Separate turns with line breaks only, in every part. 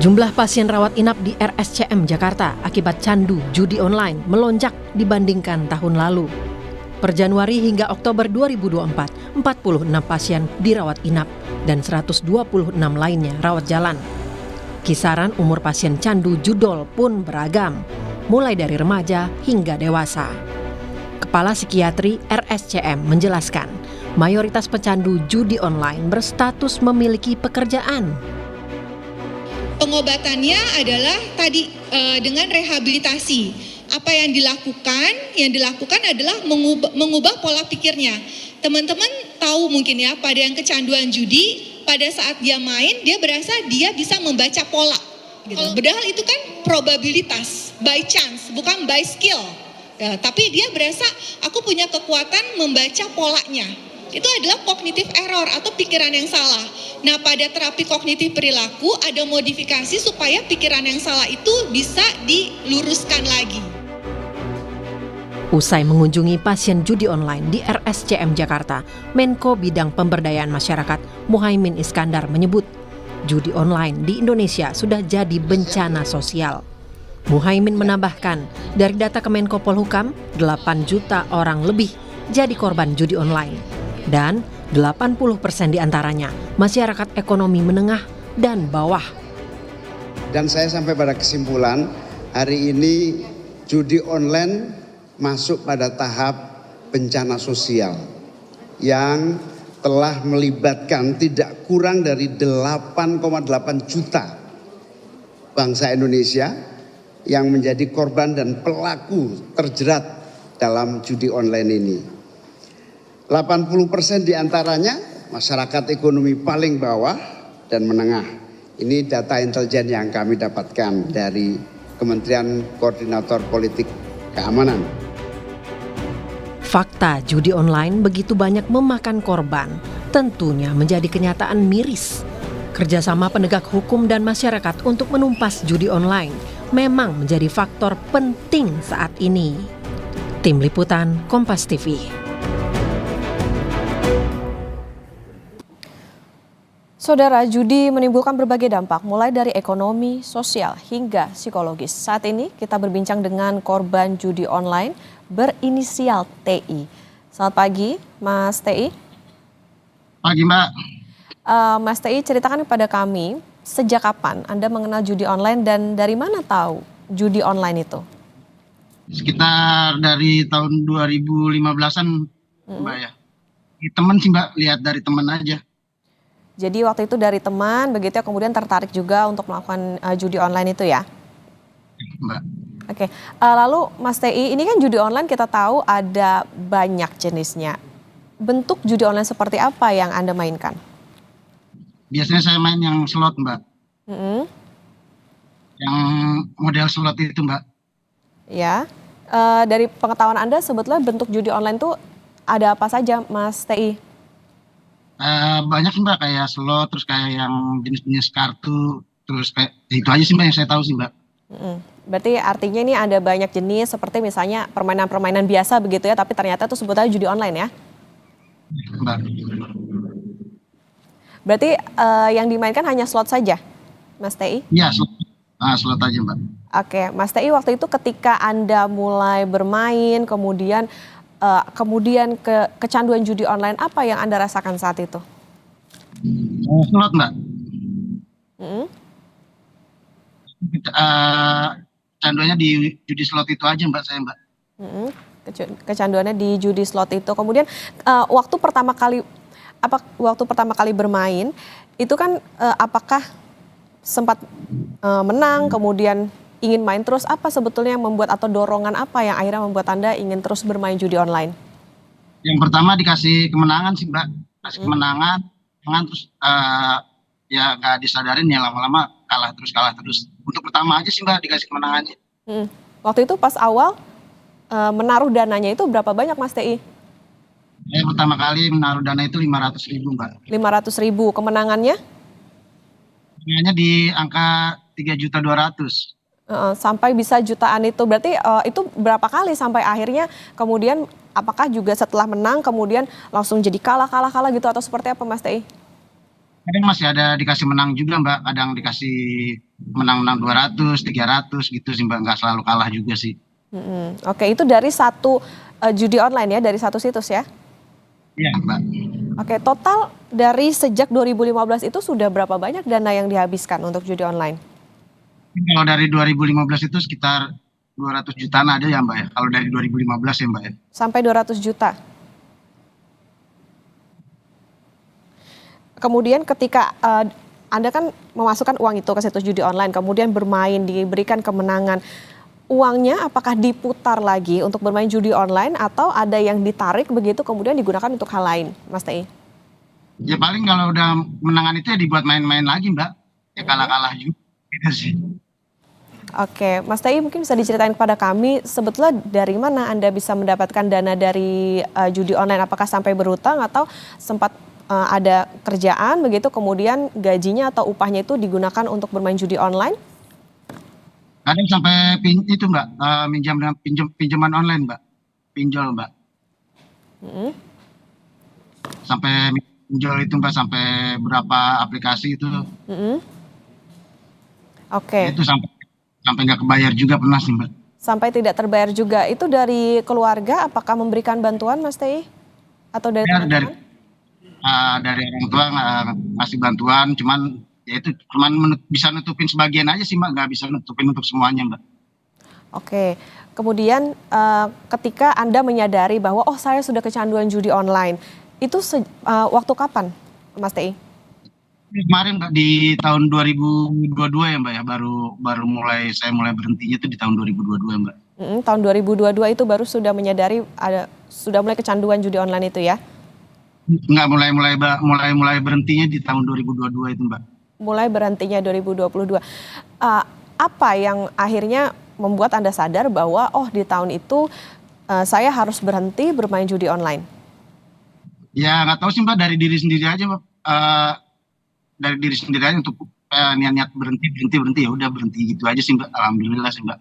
Jumlah pasien rawat inap di RSCM Jakarta akibat candu judi online melonjak dibandingkan tahun lalu. Per Januari hingga Oktober 2024, 46 pasien dirawat inap dan 126 lainnya rawat jalan. Kisaran umur pasien candu judol pun beragam, mulai dari remaja hingga dewasa. Kepala Psikiatri RSCM menjelaskan, mayoritas pecandu judi online berstatus memiliki pekerjaan.
Pengobatannya adalah tadi dengan rehabilitasi. Apa yang dilakukan? Yang dilakukan adalah mengubah pola pikirnya. Teman-teman tahu mungkin ya, pada yang kecanduan judi, pada saat dia main, dia berasa dia bisa membaca pola. Gitu. Padahal itu kan probabilitas, by chance, bukan by skill. Ya, tapi dia berasa aku punya kekuatan membaca polanya. Itu adalah cognitive error atau pikiran yang salah. Nah, pada terapi kognitif perilaku ada modifikasi supaya pikiran yang salah itu bisa diluruskan lagi.
Usai mengunjungi pasien judi online di RSCM Jakarta, Menko Bidang Pemberdayaan Masyarakat Muhaimin Iskandar menyebut, judi online di Indonesia sudah jadi bencana sosial. Muhaimin menambahkan, dari data Kemenko Polhukam, 8 juta orang lebih jadi korban judi online. Dan 80% diantaranya masyarakat ekonomi menengah dan bawah.
Dan saya sampai pada kesimpulan, hari ini judi online masuk pada tahap bencana sosial yang telah melibatkan tidak kurang dari 8,8 juta bangsa Indonesia yang menjadi korban dan pelaku terjerat dalam judi online ini. 80% diantaranya masyarakat ekonomi paling bawah dan menengah. Ini data intelijen yang kami dapatkan dari Kementerian Koordinator Politik Keamanan.
Fakta judi online begitu banyak memakan korban, tentunya menjadi kenyataan miris. Kerjasama penegak hukum dan masyarakat untuk menumpas judi online memang menjadi faktor penting saat ini. Tim Liputan Kompas TV.
Saudara, judi menimbulkan berbagai dampak, mulai dari ekonomi, sosial, hingga psikologis. Saat ini kita berbincang dengan korban judi online berinisial TI. Selamat pagi, Mas TI.
Pagi, Mbak.
Mas TI, ceritakan kepada kami, sejak kapan Anda mengenal judi online dan dari mana tahu judi online itu?
Sekitar dari tahun 2015-an, Mbak ya. Teman sih, Mbak, lihat dari teman aja.
Jadi waktu itu dari teman, begitu ya, kemudian tertarik juga untuk melakukan judi online itu ya?
Mbak.
Oke, lalu Mas TI, ini kan judi online kita tahu ada banyak jenisnya. Bentuk judi online seperti apa yang Anda mainkan?
Biasanya saya main yang slot, Mbak. Yang model slot itu, Mbak.
Ya, dari pengetahuan Anda sebetulnya bentuk judi online itu ada apa saja, Mas TI?
Banyak sih, Mbak, kayak slot, terus kayak yang jenis-jenis kartu, terus kayak itu aja sih, Mbak, yang saya tahu sih, Mbak.
Berarti artinya ini ada banyak jenis seperti misalnya permainan-permainan biasa begitu ya, tapi ternyata itu sebetulnya judi online ya?
Mbak.
Berarti yang dimainkan hanya slot saja, Mas TI?
Iya, slot aja, Mbak.
Oke, Mas TI, waktu itu ketika Anda mulai bermain, kemudian kecanduan judi online, apa yang Anda rasakan saat itu?
Slot, Mbak. Kecanduannya di judi slot itu aja, Mbak, saya, Mbak.
Kecanduannya di judi slot itu. Kemudian waktu pertama kali bermain itu kan apakah sempat menang, kemudian ingin main terus, apa sebetulnya yang membuat atau dorongan apa yang akhirnya membuat Anda ingin terus bermain judi online?
Yang pertama dikasih kemenangan sih, Mbak. Kasih kemenangan terus ya nggak disadarin ya lama-lama kalah terus. Untuk pertama aja sih, Mbak, dikasih kemenangannya.
Waktu itu pas awal menaruh dananya itu berapa banyak, Mas TI?
Pertama kali menaruh dana itu 500.000, Mbak.
500.000, kemenangannya?
Kemenangannya di angka 3.200.000.
Sampai bisa jutaan itu, berarti itu berapa kali sampai akhirnya kemudian apakah juga setelah menang kemudian langsung jadi kalah gitu atau seperti apa, Mas TI?
Kadang masih ada dikasih menang juga, Mbak, kadang dikasih menang-menang 200, 300 gitu sih Mbak, nggak selalu kalah juga sih.
Oke, itu dari satu judi online ya, dari satu situs ya?
Iya Mbak.
Oke, total dari sejak 2015 itu sudah berapa banyak dana yang dihabiskan untuk judi online?
Kalau dari 2015 itu sekitar 200 jutaan ada ya Mbak ya, kalau dari 2015 ya Mbak ya.
Sampai 200 juta. Kemudian ketika Anda kan memasukkan uang itu ke situs judi online, kemudian bermain, diberikan kemenangan. Uangnya apakah diputar lagi untuk bermain judi online atau ada yang ditarik begitu kemudian digunakan untuk hal lain, Mas Tei?
Ya paling kalau udah menangan itu ya dibuat main-main lagi Mbak. Ya kalah-kalah juga gitu sih.
Oke, Mas Tei mungkin bisa diceritain kepada kami sebetulnya dari mana Anda bisa mendapatkan dana dari judi online? Apakah sampai berhutang atau sempat ada kerjaan begitu kemudian gajinya atau upahnya itu digunakan untuk bermain judi online?
Kadang sampai itu Mbak, minjam dengan pinjaman online Mbak, pinjol Mbak. Sampai pinjol itu Mbak, sampai berapa aplikasi itu.
Oke.
Itu sampai nggak kebayar juga pernah sih Mbak.
Sampai tidak terbayar juga. Itu dari keluarga apakah memberikan bantuan Mas Tei? Atau dari
Ya,
teman-teman?
dari orang tua ngasih bantuan, cuman ya itu cuman bisa nutupin sebagian aja sih Mbak, nggak bisa nutupin untuk semuanya Mbak.
Oke, kemudian ketika Anda menyadari bahwa oh saya sudah kecanduan judi online, itu waktu kapan Mas Tei?
Kemarin Mbak di tahun 2022 ya Mbak ya, baru saya mulai berhentinya itu di tahun 2022 Mbak.
Tahun 2022 itu baru sudah menyadari sudah mulai kecanduan judi online itu ya?
Enggak, mulai berhentinya di tahun 2022 itu Mbak.
Mulai berhentinya 2022. Apa yang akhirnya membuat Anda sadar bahwa oh di tahun itu saya harus berhenti bermain judi online?
Ya nggak tahu sih Mbak, dari diri sendiri aja Mbak. Dari diri sendiri aja untuk niat berhenti ya udah berhenti gitu aja sih Mbak. Alhamdulillah sih Mbak.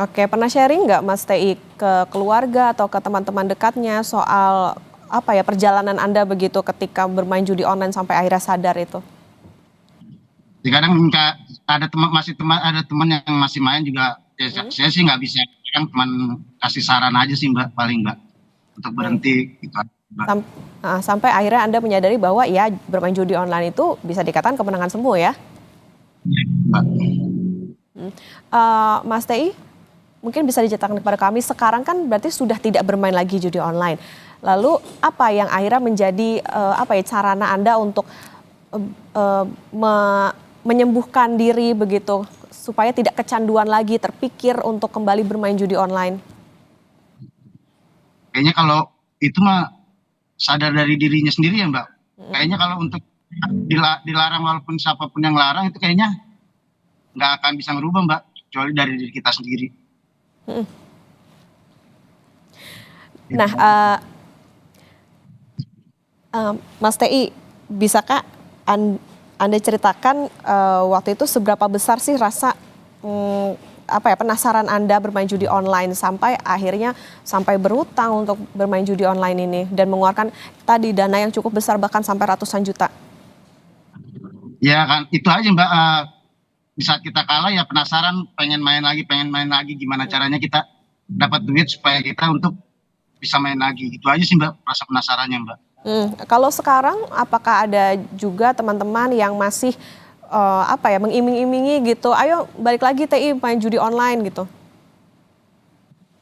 Oke, pernah sharing nggak Mas Tei ke keluarga atau ke teman-teman dekatnya soal apa ya perjalanan Anda begitu ketika bermain judi online sampai akhirnya sadar itu?
Ya, kadang ada teman yang masih main juga. Ya, saya sih nggak bisa, kan cuman kasih saran aja sih Mbak, paling Mbak, untuk berhenti gitu Mbak.
Sampai akhirnya Anda menyadari bahwa ya bermain judi online itu bisa dikatakan kemenangan semu ya?
Ya, Mbak.
Mas Tei, mungkin bisa diceritakan kepada kami sekarang kan berarti sudah tidak bermain lagi judi online. Lalu apa yang akhirnya menjadi sarana Anda untuk menyembuhkan diri begitu supaya tidak kecanduan lagi terpikir untuk kembali bermain judi online?
Kayaknya kalau itu mah sadar dari dirinya sendiri ya Mbak. Kayaknya kalau untuk dilarang walaupun siapapun yang larang itu kayaknya nggak akan bisa ngerubah Mbak, kecuali dari diri kita sendiri.
Nah, Mas Tei, bisakah Anda ceritakan waktu itu seberapa besar sih rasa penasaran Anda bermain judi online sampai akhirnya sampai berhutang untuk bermain judi online ini dan mengeluarkan tadi dana yang cukup besar bahkan sampai ratusan juta?
Ya kan itu aja Mbak, di saat kita kalah ya penasaran, pengen main lagi gimana caranya kita dapat duit supaya kita untuk bisa main lagi, itu aja sih Mbak, rasa penasarannya Mbak.
Kalau sekarang apakah ada juga teman-teman yang masih mengiming-imingi gitu, ayo balik lagi TI main judi online gitu?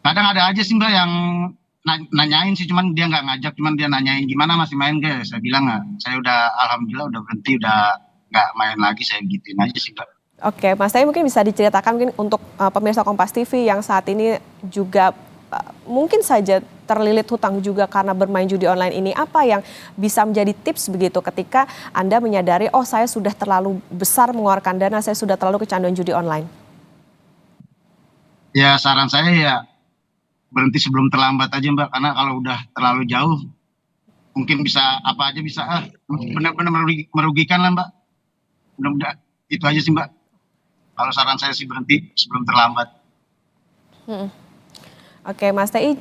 Kadang ada aja sih Mbak yang nanyain sih, cuman dia nggak ngajak, cuman dia nanyain gimana masih main gak, saya bilang nggak, saya udah alhamdulillah udah berhenti, udah nggak main lagi, saya gituin aja sih Mbak.
Oke, Mas Tei mungkin bisa diceritakan mungkin untuk pemirsa Kompas TV yang saat ini juga mungkin saja terlilit hutang juga karena bermain judi online ini, apa yang bisa menjadi tips begitu ketika Anda menyadari oh saya sudah terlalu besar mengeluarkan dana, saya sudah terlalu kecanduan judi online?
Ya saran saya ya berhenti sebelum terlambat aja Mbak, karena kalau udah terlalu jauh mungkin bisa apa aja bisa benar-benar merugikan lah Mbak. Mudah-mudahan itu aja sih Mbak, kalau saran saya sih berhenti sebelum terlambat.
Oke, Mas Tei,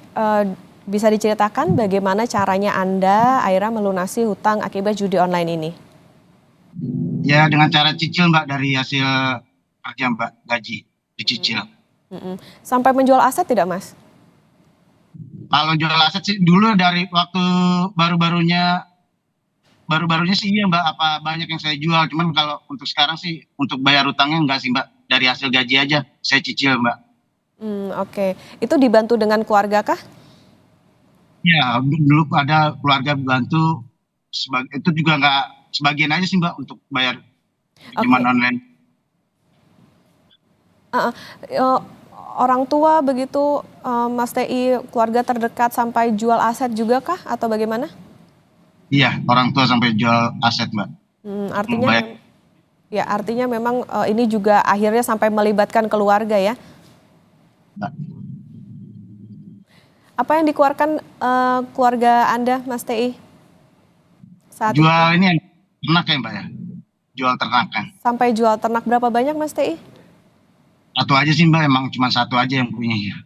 bisa diceritakan bagaimana caranya Anda akhirnya melunasi hutang akibat judi online ini?
Ya dengan cara cicil Mbak, dari hasil kerja Mbak, gaji dicicil.
Sampai menjual aset tidak, Mas?
Kalau jual aset sih dulu dari waktu baru-barunya sih iya Mbak, apa banyak yang saya jual. Cuman kalau untuk sekarang sih untuk bayar utangnya enggak sih Mbak. Dari hasil gaji aja saya cicil Mbak.
Oke. Itu dibantu dengan keluarga kah?
Ya dulu ada keluarga bantu, itu juga nggak sebagian aja sih Mbak untuk bayar pinjaman
Oke.
online.
Heeh. Eee, Orang tua begitu, Mas TI, keluarga terdekat sampai jual aset juga kah atau bagaimana?
Iya, orang tua sampai jual aset Mbak.
Artinya
Bayar,
ya artinya memang, ini juga akhirnya sampai melibatkan keluarga ya?
Mbak.
Apa yang dikeluarkan, keluarga Anda, Mas TI, saat itu?
Jual ini yang ternak ya Mbak ya, jual ternak kan.
Sampai jual ternak berapa banyak, Mas TI?
Satu aja sih Mbak, emang cuma satu aja yang punya ya.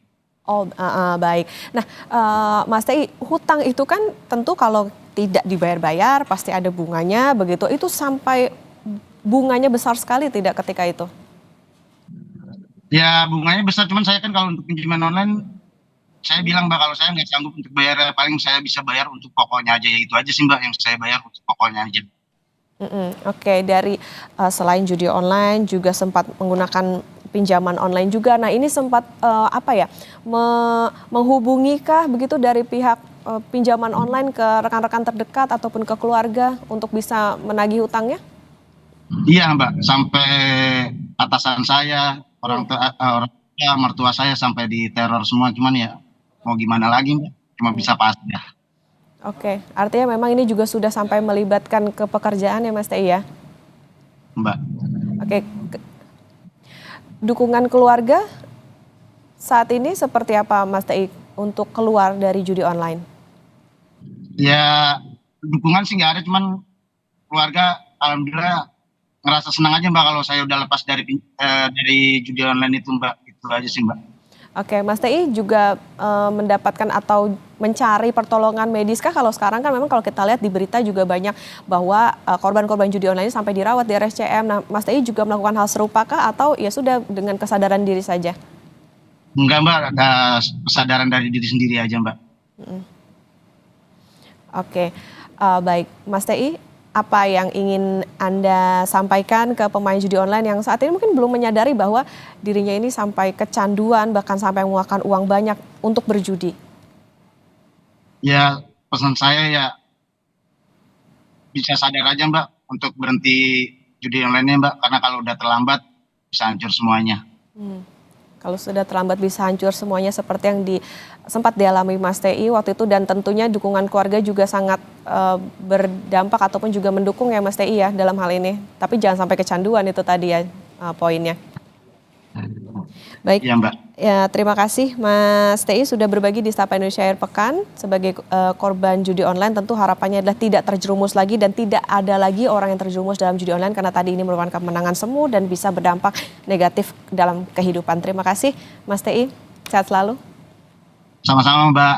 Oh, baik. Nah, Mas TI, hutang itu kan tentu kalau tidak dibayar-bayar pasti ada bunganya begitu, itu sampai bunganya besar sekali tidak ketika itu?
Ya bunganya besar, cuman saya kan kalau untuk pinjaman online, saya bilang Mbak kalau saya nggak sanggup untuk bayar, paling saya bisa bayar untuk pokoknya aja, ya itu aja sih Mbak yang saya bayar untuk pokoknya aja.
Oke, dari, selain judi online juga sempat menggunakan pinjaman online juga. Nah, ini sempat, apa ya, menghubungikah begitu dari pihak, pinjaman online ke rekan-rekan terdekat ataupun ke keluarga untuk bisa menagih hutangnya?
Iya Mbak, sampai atasan saya, orang tua, mertua saya sampai diteror semua, cuman ya mau gimana lagi Mbak, cuma bisa pasrah.
Oke, artinya memang ini juga sudah sampai melibatkan ke pekerjaan ya, Mas TI ya?
Mbak.
Oke, dukungan keluarga saat ini seperti apa, Mas TI, untuk keluar dari judi online?
Ya dukungan sih nggak ada, cuman keluarga alhamdulillah ngerasa senang aja Mbak kalau saya udah lepas dari judi online itu Mbak, itu aja sih Mbak.
Oke, Mas TI juga, mendapatkan atau mencari pertolongan medis kah? Kalau sekarang kan memang kalau kita lihat di berita juga banyak bahwa, korban-korban judi online sampai dirawat di RSCM. Nah, Mas TI juga melakukan hal serupa kah atau ya sudah dengan kesadaran diri saja?
Enggak Mbak, ada kesadaran dari diri sendiri aja Mbak.
Oke, baik. Mas TI, apa yang ingin Anda sampaikan ke pemain judi online yang saat ini mungkin belum menyadari bahwa dirinya ini sampai kecanduan, bahkan sampai mengeluarkan uang banyak untuk berjudi?
Ya pesan saya ya bisa sadar aja Mbak untuk berhenti judi online-nya Mbak, karena kalau udah terlambat bisa hancur semuanya.
Kalau sudah terlambat bisa hancur semuanya seperti yang sempat dialami Mas TI waktu itu, dan tentunya dukungan keluarga juga sangat, berdampak ataupun juga mendukung ya Mas TI ya dalam hal ini. Tapi jangan sampai kecanduan itu tadi ya, poinnya. Baik,
Iya Mbak.
ya terima kasih Mas TI sudah berbagi di Sapa Indonesia Akhir Pekan. Sebagai, korban judi online tentu harapannya adalah tidak terjerumus lagi dan tidak ada lagi orang yang terjerumus dalam judi online, karena tadi ini merupakan kemenangan semu dan bisa berdampak negatif dalam kehidupan. Terima kasih Mas TI, sehat selalu.
Sama-sama Mbak.